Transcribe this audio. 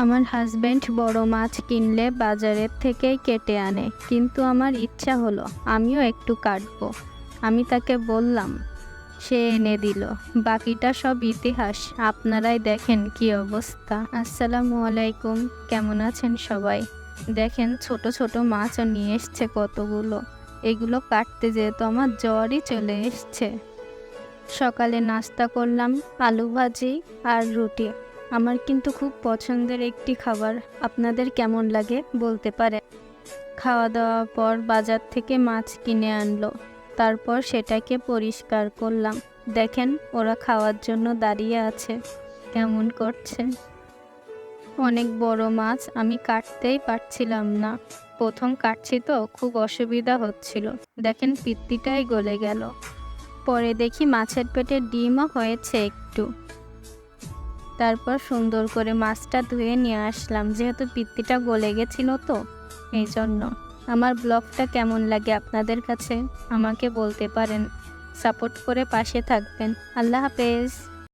আমার হাজবেন্ড বড় মাছ কিনলে বাজারের থেকেই কেটে আনে, কিন্তু আমার ইচ্ছা হলো আমিও একটু কাটবো। আমি তাকে বললাম, সে এনে দিল। বাকিটা সব ইতিহাস, আপনারাই দেখেন কি অবস্থা। আসসালামু আলাইকুম, কেমন আছেন সবাই? দেখেন ছোট ছোট মাছও নিয়ে এসছে কতগুলো। এগুলো কাটতে যেয়ে তো আমার জ্বরই চলে এসছে। সকালে নাস্তা করলাম আলু ভাজি আর রুটি। আমার কিন্তু খুব পছন্দের একটি খাবার, আপনাদের কেমন লাগে বলতে পারেন। খাওয়া দাওয়ার পর বাজার থেকে মাছ কিনে আনলো, তারপর সেটাকে পরিষ্কার করলাম। দেখেন ওরা খাওয়ার জন্য দাঁড়িয়ে আছে, কেমন করছে। অনেক বড় মাছ, আমি কাটতেই পারছিলাম না। প্রথম কাটছি তো খুব অসুবিধা হচ্ছিল। দেখেন পিত্তিটাই গলে গেল। পরে দেখি মাছের পেটে ডিমও হয়েছে একটু। তারপর সুন্দর করে মাছটা ধুয়ে নিয়ে আসলাম, যেহেতু পিত্তিটা গলে গেছিল তো এই জন্য। আমার ব্লগটা কেমন লাগে আপনাদের কাছে আমাকে বলতে পারেন। সাপোর্ট করে পাশে থাকবেন। আল্লাহ হাফেজ।